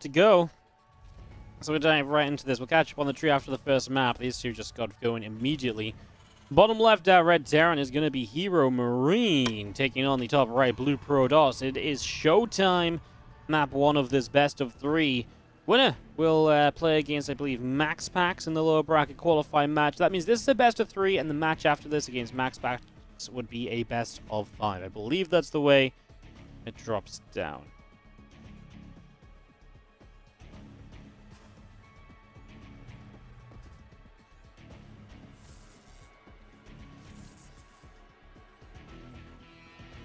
to go. So we'll dive right into this. We'll catch up on the tree after the first map. These two just got going immediately. Bottom left, red Terran is going to be HeroMarine taking on the top right blue Protoss. It is ShoWTimE, map 1 of this best of 3. Winner will play against, I believe, Max Packs in the lower bracket qualifying match. That means this is a best of 3, and the match after this against Max Packs would be a best of 5. I believe that's the way it drops down.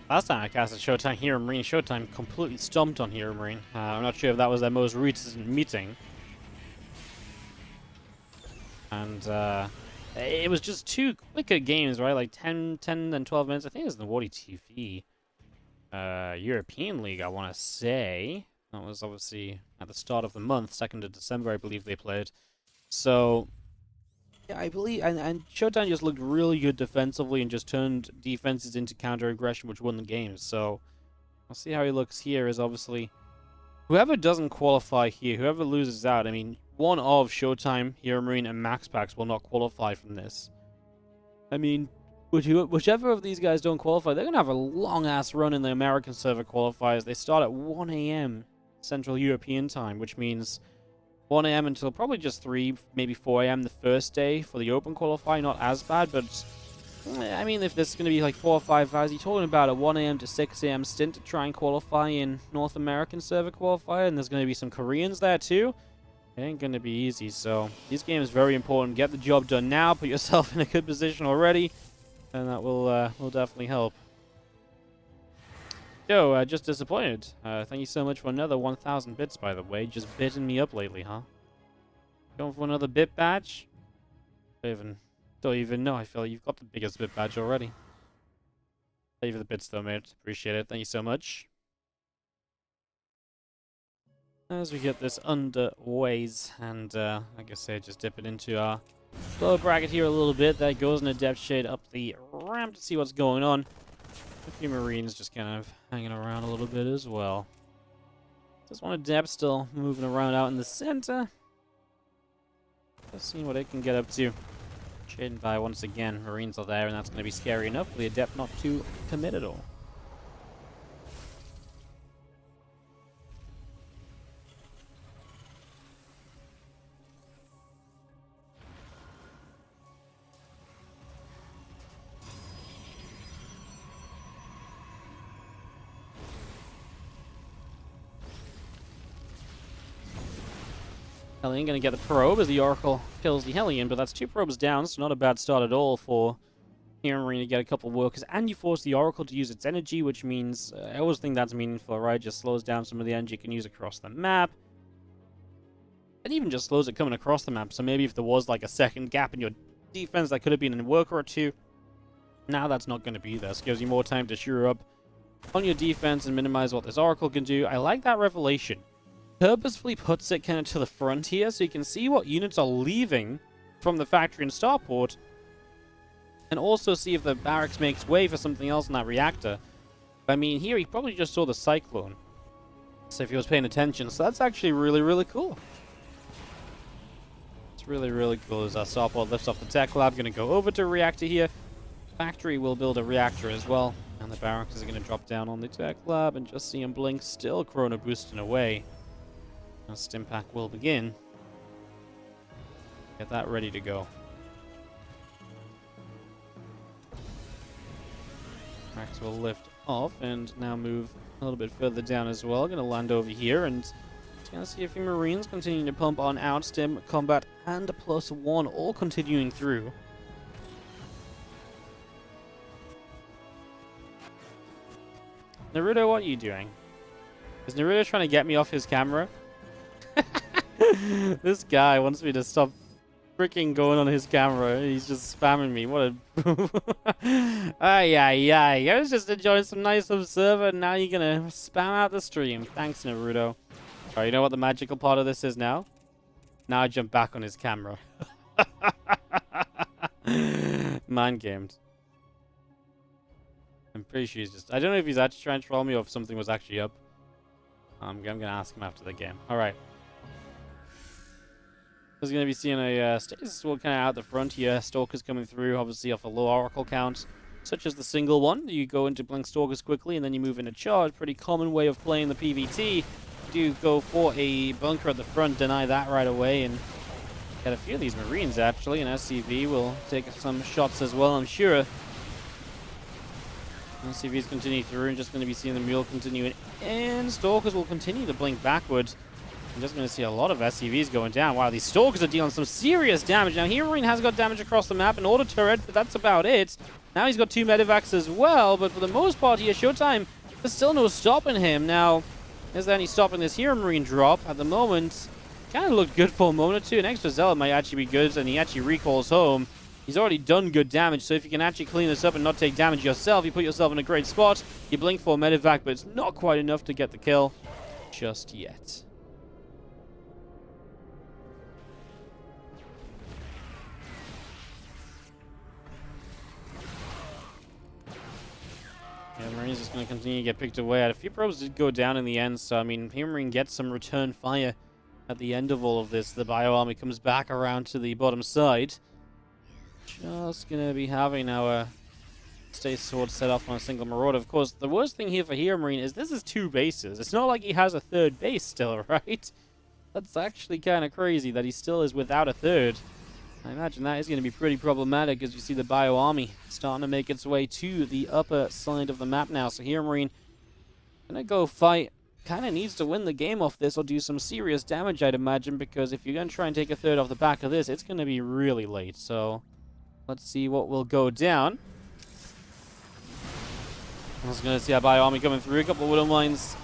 Last time I casted ShoWTimE, HeroMarine, ShoWTimE completely stomped on HeroMarine. I'm not sure if that was their most recent meeting. And it was just two quicker games, right? Like 10 and 12 minutes. I think it was the WardiTV European League, I want to say. That was obviously at the start of the month, 2nd of December, I believe they played. So, yeah, I believe, and ShoWTimE just looked really good defensively and just turned defenses into counter-aggression, which won the game. So, I'll see how he looks here is obviously, whoever doesn't qualify here, whoever loses out, I mean, one of ShoWTimE, HeroMarine, and Max Packs will not qualify from this. I mean, whichever of these guys don't qualify, they're going to have a long-ass run in the American server qualifiers. They start at 1 a.m. Central European time, which means 1 a.m. until probably just 3, maybe 4 a.m. the first day for the open qualify. Not as bad, but I mean, if this is going to be like 4 or 5 hours, you're talking about a 1 a.m. to 6 a.m. stint to try and qualify in North American server qualifier, and there's going to be some Koreans there too. It ain't going to be easy, so this game is very important. Get the job done now, put yourself in a good position already, and that will definitely help. Yo, just disappointed. Thank you so much for another 1,000 bits, by the way. Just bitting me up lately, huh? Going for another bit badge? Don't even know. I feel like you've got the biggest bit badge already. Thank you for the bits, though, mate. Appreciate it. Thank you so much. As we get this underways, and like I said, just dip it into our lower bracket here a little bit. That goes in a depth shade up the ramp to see what's going on. A few Marines just kind of hanging around a little bit as well. Just one of depth still moving around out in the center. Just seeing what it can get up to. Shading by once again. Marines are there, and that's going to be scary enough. The Adept not too commit at all. Hellion gonna get the probe as the Oracle kills the Hellion, but that's 2 probes down, so not a bad start at all for HeroMarine to get a couple of workers, and you force the Oracle to use its energy, which means, I always think that's meaningful, right? Just slows down some of the energy you can use across the map. And even just slows it coming across the map, so maybe if there was like a second gap in your defense, that could have been a worker or 2. Now that's not going to be there, so it gives you more time to shore up on your defense and minimize what this Oracle can do. I like that revelation. Purposefully puts it kind of to the front here, so you can see what units are leaving from the factory and starport, and also see if the barracks makes way for something else in that reactor. I mean, here he probably just saw the Cyclone, so if he was paying attention, so that's actually really, really cool. It's really, really cool as our starport lifts off the tech lab. Going to go over to reactor here. Factory will build a reactor as well, and the barracks are going to drop down on the tech lab, and just see him blink, still chrono boosting away. Now Stimpack will begin. Get that ready to go. Max will lift off and now move a little bit further down as well. Going to land over here and going to see if the Marines continue to pump on out. Stim, combat, and a +1 all continuing through. Naruto, what are you doing? Is Naruto trying to get me off his camera? This guy wants me to stop freaking going on his camera. He's just spamming me. What a... Ay. I was just enjoying some nice observer, and now you're gonna spam out the stream. Thanks, Naruto. Alright, you know what the magical part of this is now? Now I jump back on his camera. Mind gamed. I'm pretty sure he's just... I don't know if he's actually trying to troll me or if something was actually up. I'm going to ask him after the game. All right. He's going to be seeing a stasis sword kind of out the front here. Stalkers coming through, obviously off a low oracle count, such as the single one. You go into blink stalkers quickly, and then you move in a charge. Pretty common way of playing the PvT. Do go for a bunker at the front, deny that right away, and get a few of these Marines, actually. And SCV will take some shots as well, I'm sure. SCVs continue through, and just going to be seeing the Mule continuing. And Stalkers will continue to blink backwards. I'm just going to see a lot of SCVs going down. Wow, these Stalkers are dealing some serious damage. Now, HeroMarine has got damage across the map, an auto turret, but that's about it. Now he's got 2 medevacs as well, but for the most part here, ShoWTimE, there's still no stopping him. Now, is there any stopping this HeroMarine drop? At the moment, kind of looked good for a moment or two. An extra Zealot might actually be good, and he actually recalls home. He's already done good damage, so if you can actually clean this up and not take damage yourself, you put yourself in a great spot. You blink for a medevac, but it's not quite enough to get the kill just yet. Yeah, Marine's just going to continue to get picked away. A few probes did go down in the end, so I mean, HeroMarine gets some return fire at the end of all of this. The bio army comes back around to the bottom side. Just going to be having our Stay Sword set off on a single Marauder. Of course, the worst thing here for HeroMarine is this is 2 bases. It's not like he has a 3rd base still, right? That's actually kind of crazy that he still is without a 3rd. I imagine that is going to be pretty problematic as you see the bio army starting to make its way to the upper side of the map now. So HeroMarine going to go fight. Kind of needs to win the game off this or do some serious damage, I'd imagine, because if you're going to try and take a 3rd off the back of this, it's going to be really late. So let's see what will go down. I was going to see our bio army coming through. A couple of Widow Mines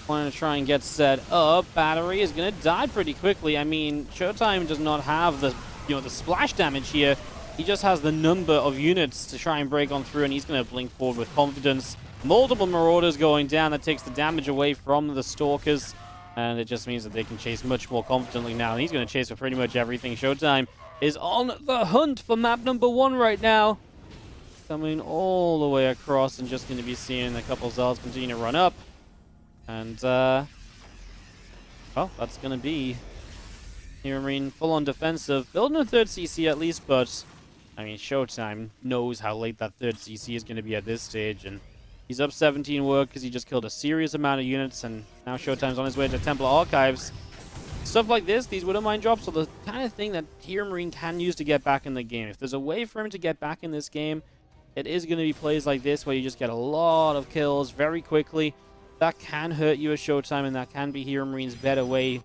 wanting to try and get set up. Battery is going to die pretty quickly. I mean, ShoWTimE does not have the the splash damage here. He just has the number of units to try and break on through, and he's going to blink forward with confidence. Multiple Marauders going down. That takes the damage away from the Stalkers, and it just means that they can chase much more confidently now. And he's going to chase for pretty much everything. ShoWTimE is on the hunt for map number 1 right now. Coming all the way across, and just going to be seeing a couple Zealots continue to run up. And, well, that's going to be HeroMarine full-on defensive. Building a 3rd CC at least, but, I mean, ShoWTimE knows how late that 3rd CC is going to be at this stage, and he's up 17 work because he just killed a serious amount of units, and now ShoWTimE's on his way to Templar Archives. Stuff like this, these Widow Mine drops, are the kind of thing that HeroMarine can use to get back in the game. If there's a way for him to get back in this game, it is going to be plays like this where you just get a lot of kills very quickly. That can hurt you as ShoWTimE, and that can be HeroMarine's better way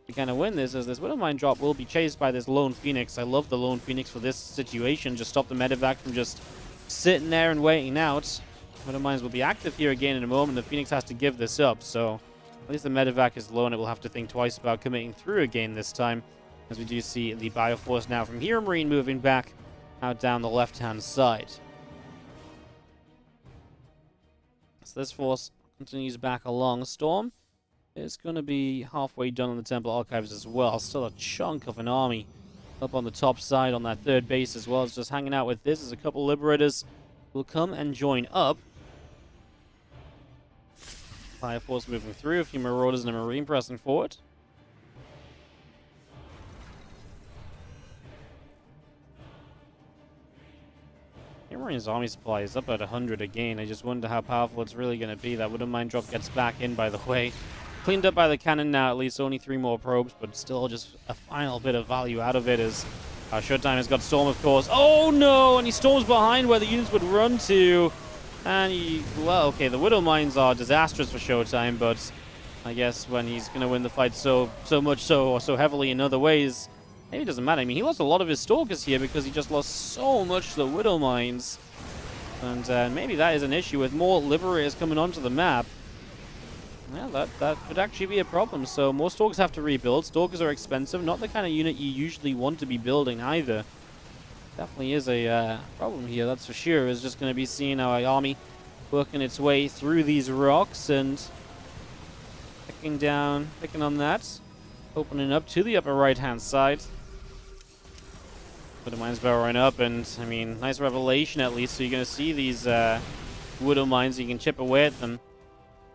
to kind of win this, as this Widow Mine drop will be chased by this Lone Phoenix. I love the Lone Phoenix for this situation. Just stop the medevac from just sitting there and waiting out. Widow Mines will be active here again in a moment. The Phoenix has to give this up, so at least the medevac is low, and it will have to think twice about committing through again this time, as we do see the Bioforce now from HeroMarine moving back out down the left-hand side. So this force continues back along. Storm is going to be halfway done on the Temple Archives as well. Still a chunk of an army up on the top side on that 3rd base as well. It's just hanging out with this as a couple Liberators will come and join up. Fire Force moving through. A few Marauders and a Marine pressing forward. HeroMarine's army supply is up at 100 again. I just wonder how powerful it's really going to be. That Widow Mine drop gets back in, by the way. Cleaned up by the cannon now, at least only 3 more probes, but still just a final bit of value out of it as ShoWTimE has got Storm, of course. Oh no! And he storms behind where the units would run to. And he, well, okay, the Widow Mines are disastrous for ShoWTimE, but I guess when he's going to win the fight so much so, or so heavily in other ways, maybe it doesn't matter. I mean, he lost a lot of his Stalkers here because he just lost so much to the Widow Mines. And maybe that is an issue with more Liberators coming onto the map. Yeah, that could actually be a problem. So more Stalkers have to rebuild. Stalkers are expensive, not the kind of unit you usually want to be building either. Definitely is a problem here, that's for sure. Is just going to be seeing our army working its way through these rocks and picking on that. Opening up to the upper right-hand side. Widow Mines burrowing up, and I mean, nice revelation at least. So you're going to see these Widow Mines, you can chip away at them.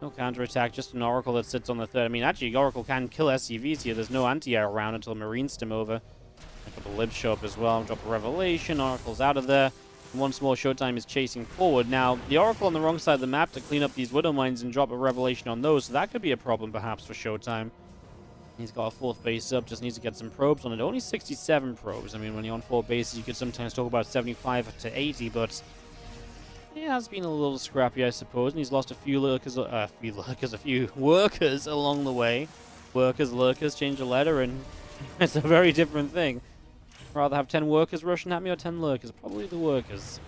No counterattack, just an Oracle that sits on the third. I mean, actually, Oracle can kill SCVs here. There's no anti-air around until Marine stim over. A couple of libs show up as well. Drop a Revelation. Oracle's out of there. And once more, ShoWTimE is chasing forward. Now, the Oracle on the wrong side of the map to clean up these Widow Mines and drop a Revelation on those. So that could be a problem, perhaps, for ShoWTimE. He's got a fourth base up. Just needs to get some probes on it. Only 67 probes. I mean, when you're on 4 bases, you could sometimes talk about 75 to 80, but it has been a little scrappy, I suppose, and he's lost a few workers along the way. Lurkers, change a letter, and it's a very different thing. Rather have 10 workers rushing at me or 10 lurkers? Probably the workers.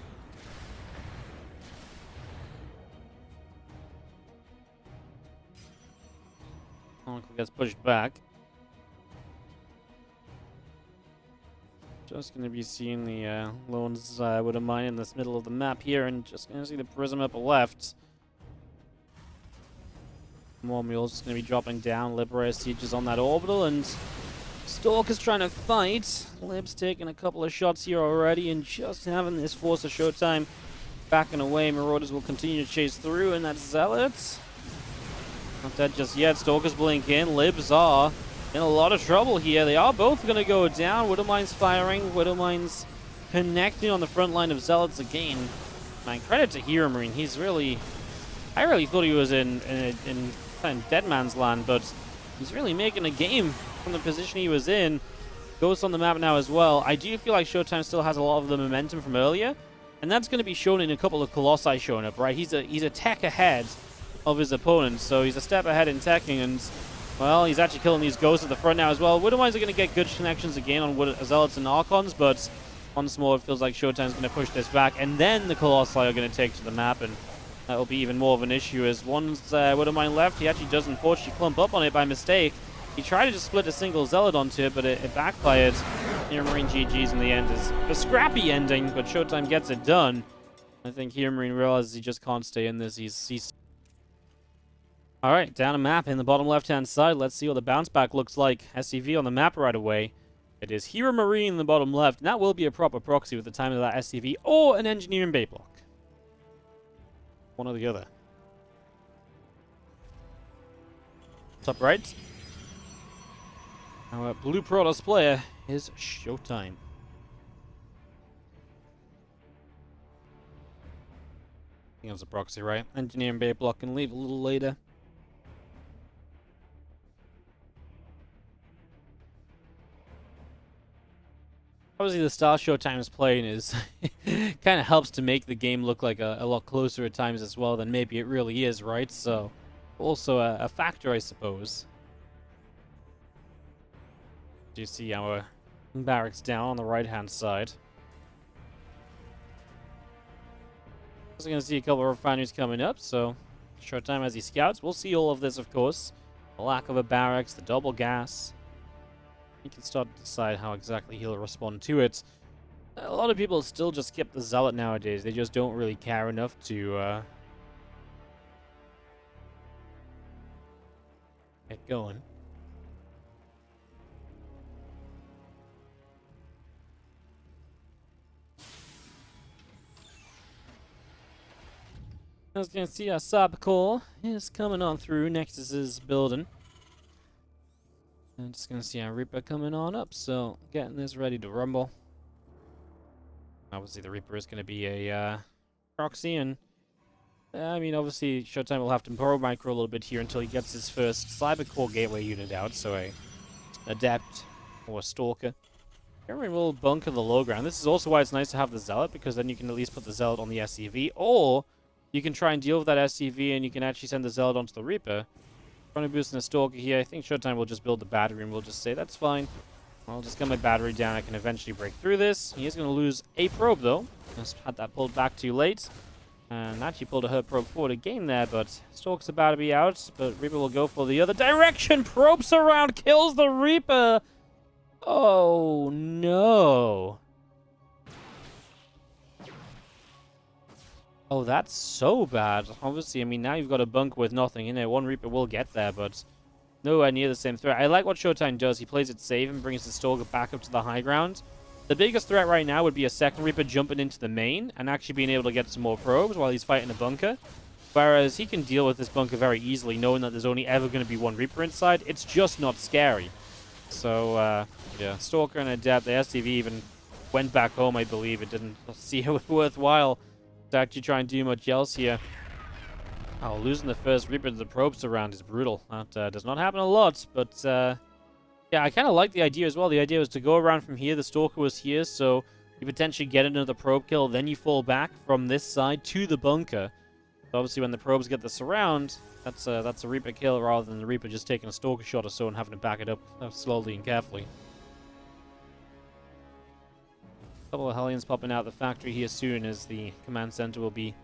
Uncle gets pushed back. Just going to be seeing the loans with a mine in this middle of the map here, and just going to see the prism up left. More mules just going to be dropping down. Liberator Sieges on that orbital, and Stalker's trying to fight. Lib's taking a couple of shots here already, and just having this force of ShoWTimE backing away. Marauders will continue to chase through, and that's Zealots. Not dead just yet. Stalker's blink in. Libs are in a lot of trouble here. They are both going to go down. Widowmine's firing. Widowmine's connecting on the front line of Zealots again. Man, credit to HeroMarine. He's really... I really thought he was in kind of dead man's land, but he's really making a game from the position he was in. Ghost on the map now as well. I do feel like ShoWTimE still has a lot of the momentum from earlier, and that's going to be shown in a couple of Colossi showing up, right? He's a tech ahead of his opponents, so he's a step ahead in teching, and well, he's actually killing these ghosts at the front now as well. Widowmines are going to get good connections again on Zealots and Archons, but once more it feels like ShoWTimE's going to push this back, and then the Colossi are going to take to the map, and that will be even more of an issue as once Widowmine left, he actually does unfortunately clump up on it by mistake. He tried to just split a single Zealot onto it, but it backfired. HeroMarine GG's in the end is a scrappy ending, but ShoWTimE gets it done. I think HeroMarine realizes he just can't stay in this. He's Alright, down a map in the bottom left-hand side. Let's see what the bounce back looks like. SCV on the map right away. It is HeroMarine in the bottom left, and that will be a proper proxy with the time of that SCV, or an engineering bait block. One or the other. Top right. Our blue Protoss player is ShoWTimE. I think it was a proxy, right? Engineering bait block can leave a little later. Obviously, the style ShoWTimE is playing is kind of helps to make the game look like a lot closer at times as well than maybe it really is, right? So, also a factor, I suppose. Do you see our barracks down on the right-hand side? Also going to see a couple of refineries coming up, so ShoWTimE as he scouts. We'll see all of this, of course. The lack of a barracks, the double gas. He can start to decide how exactly he'll respond to it. A lot of people still just skip the Zealot nowadays. They just don't really care enough to get going. As you can see, our Cyber Core is coming on through. Nexus is building. And just gonna see our Reaper coming on up, so getting this ready to rumble. Obviously, the Reaper is gonna be a proxy, and I mean, obviously, ShoWTimE will have to borrow micro a little bit here until he gets his first Cyber Core gateway unit out, so a Adept or a Stalker. HeroMarine will bunker the low ground. This is also why it's nice to have the Zealot, because then you can at least put the Zealot on the SCV, or you can try and deal with that SCV and you can actually send the Zealot onto the Reaper. Trying to boost in a Stalker here. I think ShoWTimE will just build the battery and we'll just say, that's fine. I'll just get my battery down. I can eventually break through this. He is going to lose a probe, though. Just had that pulled back too late. And actually pulled a hurt probe forward again there, but Stalker's about to be out. But Reaper will go for the other direction. Probes around, kills the Reaper. Oh, no. Oh, that's so bad. Obviously, I mean, now you've got a bunk with nothing in it. One Reaper will get there, but nowhere near the same threat. I like what ShoWTimE does. He plays it safe and brings the Stalker back up to the high ground. The biggest threat right now would be a second Reaper jumping into the main and actually being able to get some more probes while he's fighting a bunker. Whereas he can deal with this bunker very easily, knowing that there's only ever going to be one Reaper inside. It's just not scary. So, yeah, Stalker and Adept, the STV even went back home, I believe. It didn't see it worthwhile to actually try and do much else here. Oh, losing the first Reaper to the probes around is brutal. That does not happen a lot, but, yeah, I kind of like the idea as well. The idea was to go around from here. The Stalker was here, so you potentially get another probe kill, then you fall back from this side to the bunker. So obviously, when the probes get the surround, that's a Reaper kill rather than the Reaper just taking a Stalker shot or so and having to back it up slowly and carefully. A couple of Hellions popping out of the factory here soon as the command center will be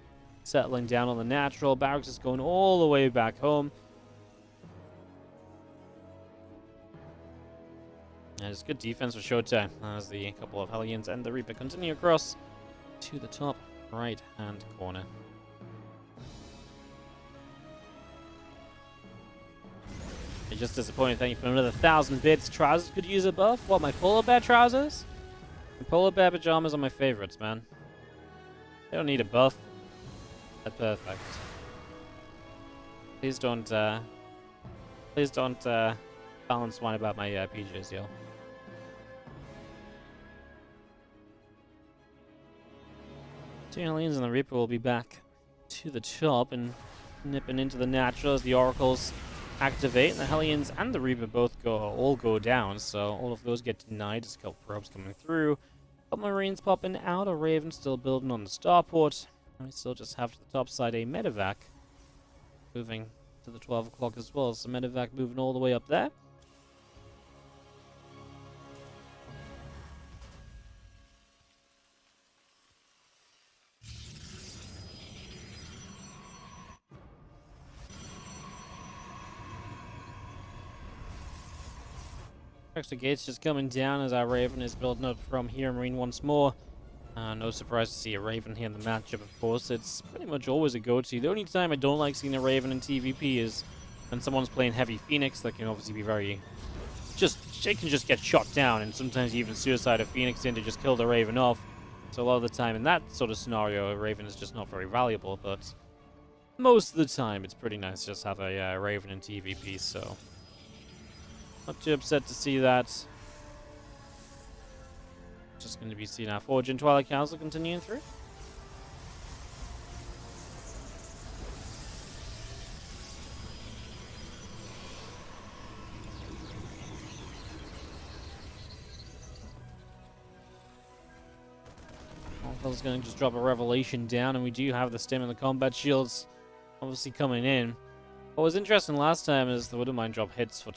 settling down on the natural. Barracks is going all the way back home. And it's good defense for ShoWTimE as the couple of Hellions and the Reaper continue across to the top right-hand corner. You're just disappointed. Thank you for another 1,000 bits. Trousers could use a buff. What, my polar bear trousers? The polar bear pajamas are my favorites, man. They don't need a buff. They're perfect. Please don't balance wine about my PJs, yo. Two Hellions and the Reaper will be back to the top and nipping into the natural as the Oracles activate, and the Hellions and the Reaper both all go down, so all of those get denied. Just a couple probes coming through, a couple Marines popping out, a Raven still building on the starport, and we still just have to the top side a medevac moving to the 12 o'clock as well, so medevac moving all the way up there. Extra gates just coming down as our Raven is building up from HeroMarine once more. No surprise to see a Raven here in the matchup, of course. It's pretty much always a go-to. The only time I don't like seeing a Raven in TvP is when someone's playing heavy Phoenix. That can obviously be very... They can just get shot down, and sometimes even suicide a Phoenix in to just kill the Raven off. So a lot of the time in that sort of scenario, a Raven is just not very valuable, but most of the time it's pretty nice to just have a Raven in TvP, so... Not too upset to see that. Just going to be seeing our Forge and Twilight Council continuing through. Alpha's going to just drop a Revelation down, and we do have the stem and the combat shields obviously coming in. What was interesting last time is the Widowmine drop hits for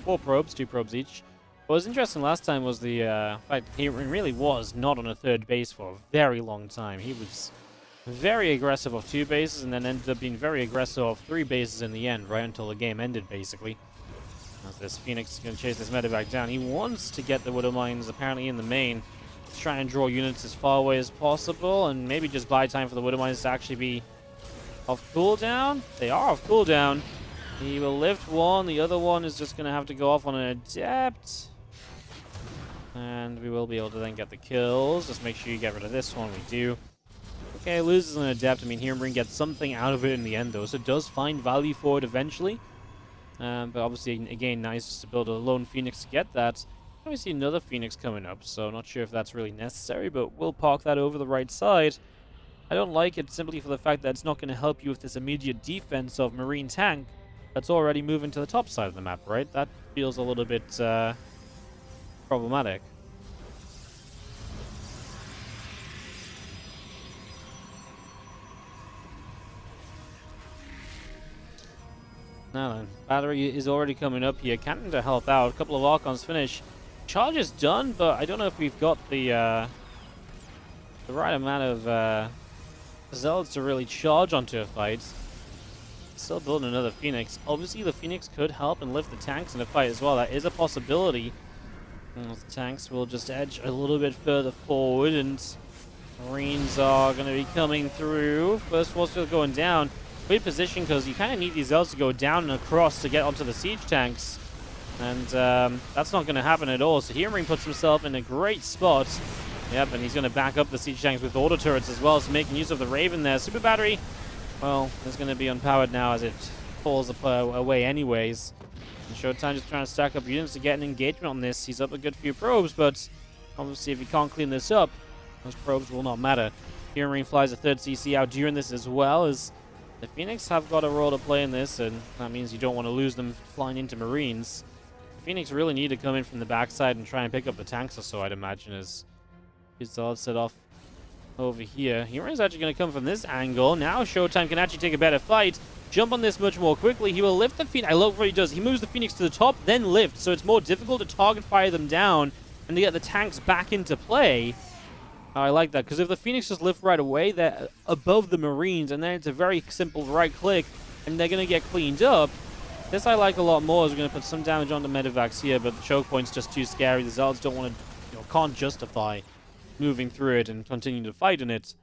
four probes, 2 probes each. What was interesting last time was the fact he really was not on a third base for a very long time. He was very aggressive off 2 bases and then ended up being very aggressive off 3 bases in the end, right until the game ended, basically. As this Phoenix is going to chase this medevac down. He wants to get the Widowmines apparently in the main to try and draw units as far away as possible and maybe just buy time for the Widowmines to actually be off cooldown. They are off cooldown. He will lift one. The other one is just going to have to go off on an Adept. And we will be able to then get the kills. Just make sure you get rid of this one. We do. Okay, loses an Adept. I mean, HeroMarine gets something out of it in the end, though. So it does find value for it eventually. But obviously, again, nice just to build a lone Phoenix to get that. We see another Phoenix coming up, so not sure if that's really necessary, but we'll park that over the right side. I don't like it simply for the fact that it's not going to help you with this immediate defense of Marine tank that's already moving to the top side of the map, right? That feels a little bit problematic. Now then, battery is already coming up here. Canton to help out. A couple of Archons finish. Charge is done, but I don't know if we've got the right amount of Zealots to really charge onto a fight. Still building another Phoenix. Obviously, the Phoenix could help and lift the tanks in a fight as well. That is a possibility. And the tanks will just edge a little bit further forward, and Marines are going to be coming through. First force field going down. Great position because you kind of need these Zealots to go down and across to get onto the siege tanks. And that's not going to happen at all. So HeroMarine puts himself in a great spot. Yep, and he's going to back up the siege tanks with auto turrets as well, so making use of the Raven there. Super Battery Well, it's going to be unpowered now as it falls away anyways. And ShoWTimE just trying to stack up units to get an engagement on this. He's up a good few probes, but obviously if he can't clean this up, those probes will not matter. HeroMarine flies a third CC out during this as well, as the Phoenix have got a role to play in this, and that means you don't want to lose them flying into Marines. The Phoenix really need to come in from the backside and try and pick up the tanks or so, I'd imagine, as he's all set off over here. HeroMarine's actually going to come from this angle. Now ShoWTimE can actually take a better fight, jump on this much more quickly. He will lift the Phoenix. I love what he does. He moves the Phoenix to the top, then lift, so it's more difficult to target fire them down and to get the tanks back into play. I like that, because if the Phoenix just lift right away, they're above the Marines, and then it's a very simple right-click, and they're going to get cleaned up. This I like a lot more, as we're going to put some damage on the Medivacs here, but the choke point's just too scary. The Zealots don't want to, can't justify moving through it and continuing to fight in it.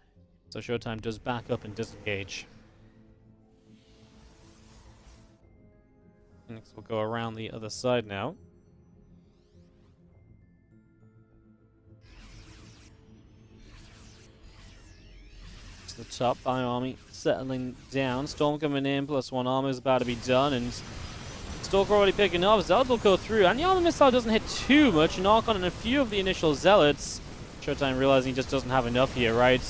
So ShoWTimE does back up and disengage. Phoenix will go around the other side now. The top by army settling down. Storm coming in, +1 armor is about to be done, and Stalker already picking up. Zealots will go through, and the armor missile doesn't hit too much. Knock on a few of the initial Zealots. ShoWTimE realizing he just doesn't have enough here, right?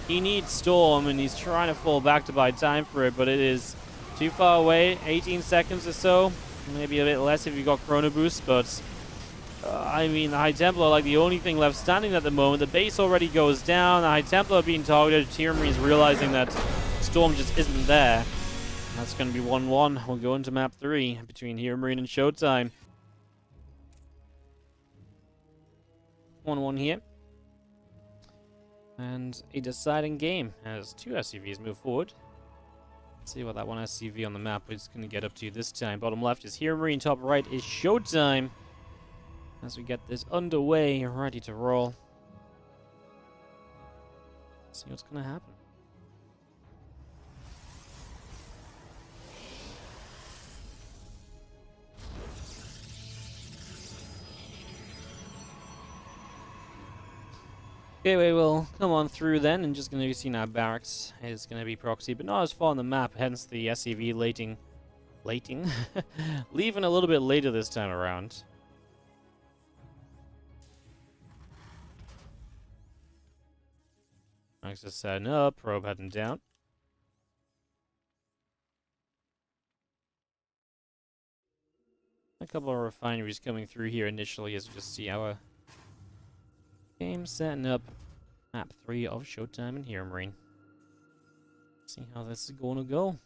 He needs Storm, and he's trying to fall back to buy time for it, but it is too far away. 18 seconds or so, maybe a bit less if you got Chrono Boost, but I mean, the High Templar are like the only thing left standing at the moment. The base already goes down. The High Templar are being targeted. HeroMarine is realizing that Storm just isn't there. And that's going to be 1-1. We'll go into map 3 between HeroMarine and ShoWTimE. 1-1 here. And a deciding game as 2 SCVs move forward. Let's see what that one SCV on the map is going to get up to this time. Bottom left is HeroMarine. Top right is ShoWTimE. As we get this underway, ready to roll. See what's going to happen. Okay, we will come on through then, and just going to be seeing our barracks is going to be proxy, but not as far on the map, hence the SCV leaving a little bit later this time around. Just setting up, probe heading down. A couple of refineries coming through here initially as we just see our game setting up map 3 of ShoWTimE and HeroMarine. See how this is going to go.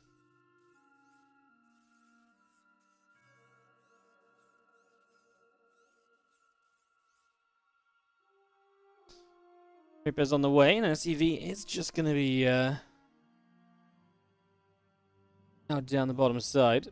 Reaper's on the way, and SCV is just going to be out down the bottom side.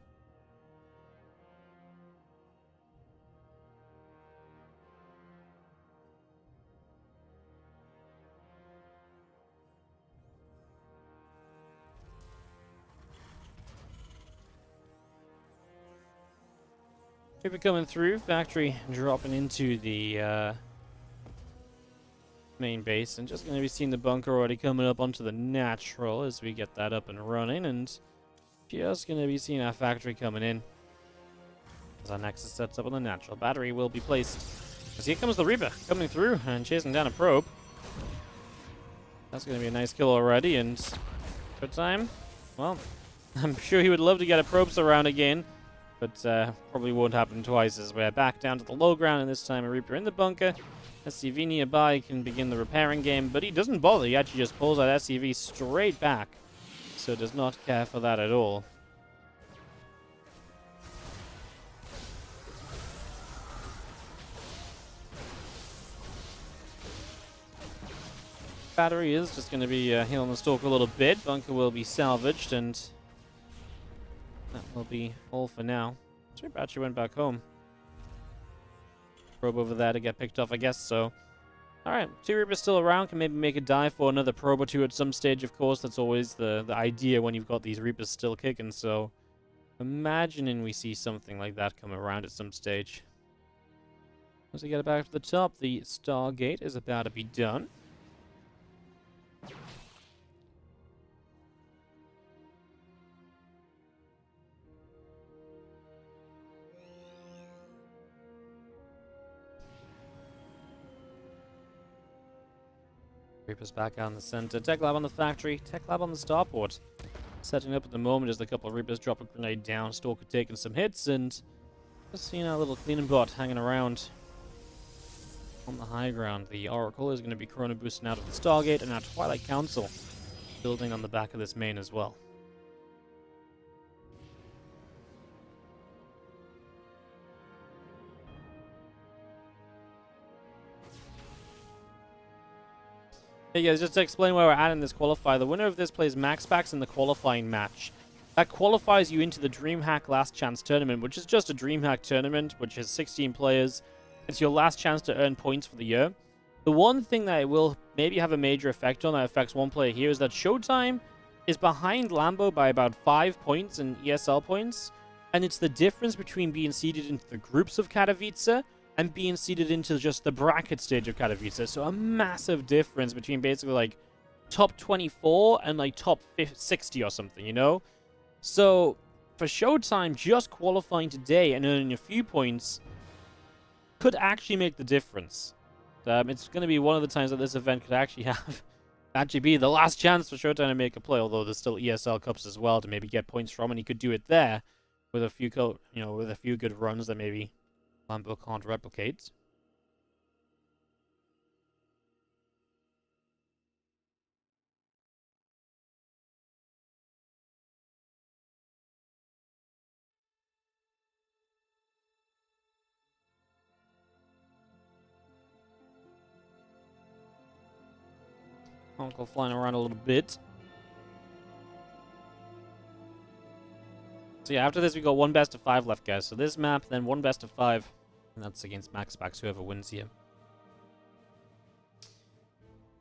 Reaper coming through, factory dropping into the main base, and just going to be seeing the bunker already coming up onto the natural as we get that up and running, and just going to be seeing our factory coming in as our Nexus sets up on the natural. Battery will be placed as here comes the Reaper coming through and chasing down a probe. That's going to be a nice kill already, and ShoWTimE, well, I'm sure he would love to get a probe surround again, but probably won't happen twice as we're back down to the low ground, and this time a Reaper in the bunker. SCV nearby can begin the repairing game, but he doesn't bother. He actually just pulls that SCV straight back, so does not care for that at all. Battery is just going to be healing the Stalker a little bit. Bunker will be salvaged, and that will be all for now. Reaper actually went back home. Probe over there to get picked off, I guess so. Alright, 2 Reapers still around, can maybe make a dive for another probe or 2 at some stage, of course. That's always the idea when you've got these Reapers still kicking, so imagining we see something like that come around at some stage. As we get back to the top, the Stargate is about to be done. Reaper's back out in the center. Tech Lab on the factory. Tech Lab on the starport. Setting up at the moment as the couple of Reapers drop a grenade down. Stalker taking some hits, and just seeing our little cleaning bot hanging around on the high ground. The Oracle is going to be Corona boosting out of the Stargate, and our Twilight Council building on the back of this main as well. Hey guys, just to explain where we're at in this qualifier, the winner of this plays max packs in the qualifying match. That qualifies you into the DreamHack Last Chance Tournament, which is just a DreamHack tournament, which has 16 players. It's your last chance to earn points for the year. The one thing that it will maybe have a major effect on that affects one player here is that ShoWTimE is behind Lambo by about 5 points in ESL points, and it's the difference between being seeded into the groups of Katowice and being seeded into just the bracket stage of Katowice. So a massive difference between basically like top 24 and like top 60 or something, you know? So for ShoWTimE, just qualifying today and earning a few points could actually make the difference. It's going to be one of the times that this event could actually be the last chance for ShoWTimE to make a play, although there's still ESL Cups as well to maybe get points from, and he could do it there with a few, with a few good runs that maybe Lambo can't replicate. Uncle flying around a little bit. So yeah, after this we got one best of 5 left, guys. So this map, then one best of 5. And that's against max packs, whoever wins here.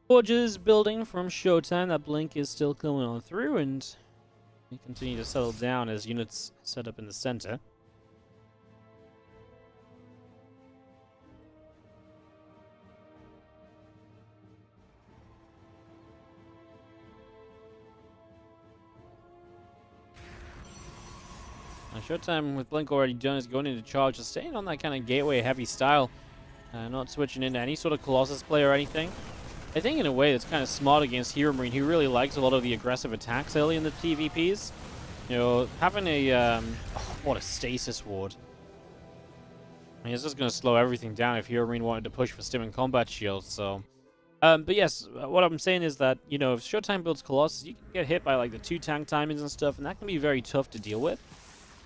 Forges building from ShoWTimE. That blink is still coming on through, and we continue to settle down as units set up in the center. Now, ShoWTimE with blink already done is going into charge, just staying on that kind of gateway heavy style, not switching into any sort of Colossus play or anything. I think in a way that's kind of smart against HeroMarine, who really likes a lot of the aggressive attacks early in the TvPs. You know, having a oh, what a stasis ward. I mean, it's just going to slow everything down if HeroMarine wanted to push for stim and combat shields. So, but yes, what I'm saying is that, you know, if ShoWTimE builds Colossus, you can get hit by like the 2 tank timings and stuff, and that can be very tough to deal with.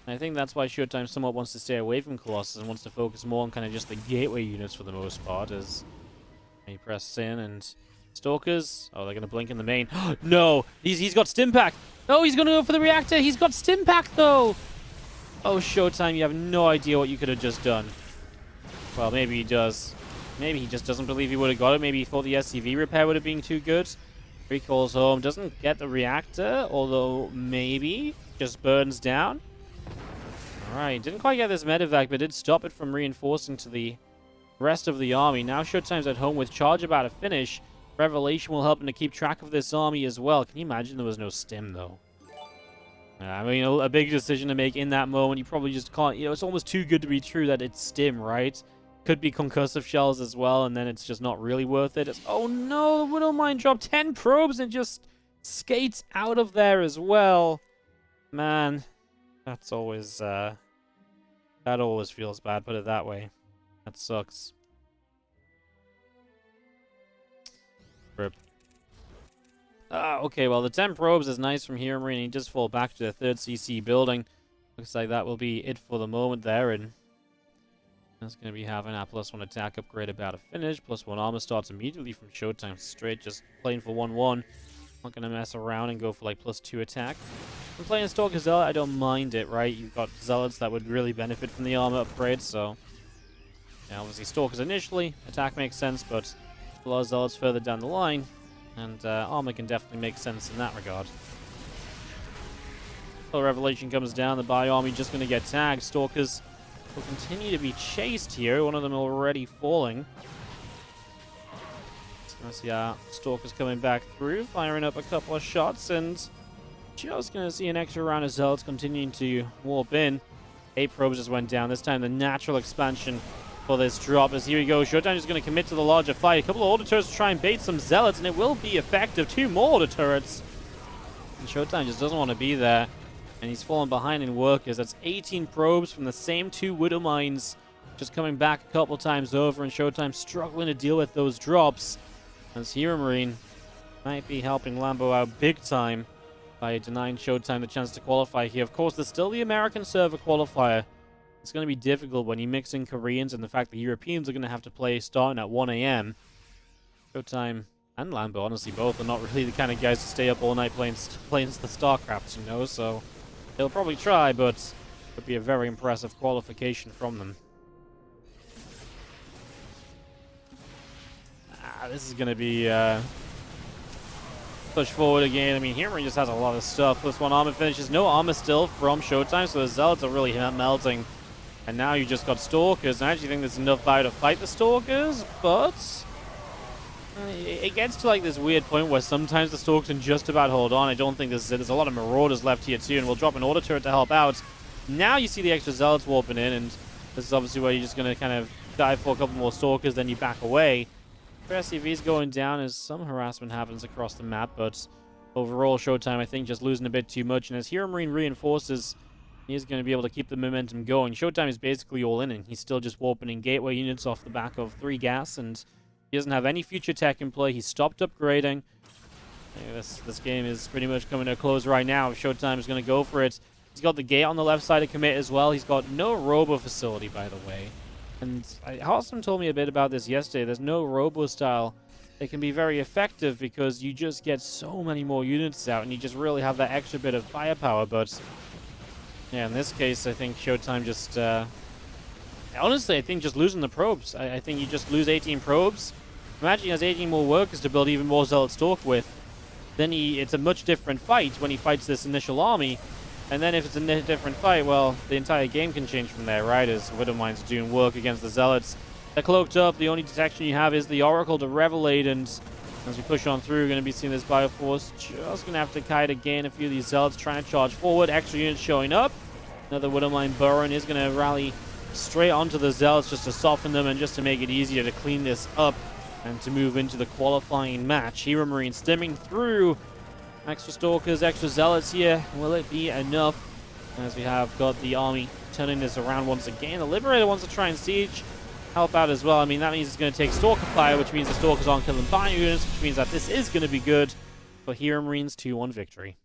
And I think that's why ShoWTimE somewhat wants to stay away from Colossus and wants to focus more on kind of just the gateway units for the most part, as he presses in. And Stalkers, oh, they're going to blink in the main. No, he's got stim pack. No, he's going to go for the reactor. He's got stim pack though. Oh, ShoWTimE, you have no idea what you could have just done. Well, maybe he does. Maybe he just doesn't believe he would have got it. Maybe he thought the SCV repair would have been too good. Recalls home, doesn't get the reactor, although maybe just burns down. Alright, didn't quite get this medevac, but did stop it from reinforcing to the rest of the army. Now ShoWTimE's at home with charge about to finish. Revelation will help him to keep track of this army as well. Can you imagine there was no stim, though? I mean, a big decision to make in that moment. You probably just can't, you know, it's almost too good to be true that it's stim, right? Could be concussive shells as well, and then it's just not really worth it. Oh no, the Widowmine dropped 10 probes and just skates out of there as well. Man, that's always, that always feels bad, put it that way. That sucks. Rip. Okay, well, the 10 probes is nice from HeroMarine, and he does fall back to the 3rd CC building. Looks like that will be it for the moment there, and that's going to be having our +1 attack upgrade about to finish. +1 armor starts immediately from ShoWTimE straight, just playing for 1-1. Not going to mess around and go for like +2 attack. When playing Stalker Zealot, I don't mind it, right? You've got Zealots that would really benefit from the armor upgrade, so yeah, obviously Stalkers initially, attack makes sense, but a lot of Zealots further down the line, and armor can definitely make sense in that regard. Until Revelation comes down, the Bio Army just going to get tagged. Stalkers will continue to be chased here, one of them already falling. So yeah, Stalkers coming back through, firing up a couple of shots, and just going to see an extra round of Zealots continuing to warp in. 8 probes just went down. This time the natural expansion for this drop. As here we go, ShoWTimE is going to commit to the larger fight. A couple of Order Turrets to try and bait some Zealots, and it will be effective. 2 more Order Turrets. And ShoWTimE just doesn't want to be there. And he's fallen behind in workers. That's 18 probes from the same 2 Widow Mines. Just coming back a couple times over, and ShoWTimE struggling to deal with those drops. As HeroMarine might be helping Lambo out big time by denying ShoWTimE the chance to qualify here. Of course, there's still the American server qualifier. It's going to be difficult when you mix in Koreans and the fact that Europeans are going to have to play starting at 1 a.m. ShoWTimE and Lambo, honestly, both are not really the kind of guys to stay up all night playing the StarCraft, you know, so they'll probably try, but it would be a very impressive qualification from them. This is going to be push forward again. I mean, HeroMarine just has a lot of stuff. Plus 1 armor finishes. No armor still from ShoWTimE, so the Zealots are really melting. And now you just got Stalkers. I actually think there's enough fire to fight the Stalkers, but it gets to like this weird point where sometimes the Stalkers can just about hold on. I don't think there's a lot of Marauders left here too, and we'll drop an Order Turret to help out. Now you see the extra Zealots warping in, and this is obviously where you're just going to kind of dive for a couple more Stalkers, then you back away. SCV's going down as some harassment happens across the map, but overall ShoWTimE, I think, just losing a bit too much. And as HeroMarine reinforces, he's going to be able to keep the momentum going. ShoWTimE is basically all in, and he's still just warping in gateway units off the back of 3 gas, and he doesn't have any future tech in play. He's stopped upgrading. This game is pretty much coming to a close right now. If ShoWTimE is going to go for it, he's got the gate on the left side to commit as well. He's got no robo facility, by the way. And Austin told me a bit about this yesterday. There's no robo style that can be very effective because you just get so many more units out and you just really have that extra bit of firepower. But yeah, in this case, I think ShoWTimE just honestly, I think just losing the probes. I think you just lose 18 probes. Imagine he has 18 more workers to build even more Zealot Stalk with. Then it's a much different fight when he fights this initial army. And then if it's a different fight, well, the entire game can change from there, right? As Widow Mines are doing work against the Zealots. They're cloaked up. The only detection you have is the Oracle to Revelate. And as we push on through, we're going to be seeing this Bioforce just going to have to kite again. A few of these Zealots trying to charge forward. Extra units showing up. Another Widow Mine burrowing is going to rally straight onto the Zealots just to soften them and just to make it easier to clean this up and to move into the qualifying match. HeroMarine stemming through. Extra Stalkers, extra Zealots here. Will it be enough? As we have got the army turning this around once again. The Liberator wants to try and siege, help out as well. I mean, that means it's going to take Stalker fire, which means the Stalkers aren't killing Bio units, which means that this is going to be good for HeroMarine's 2-1 victory.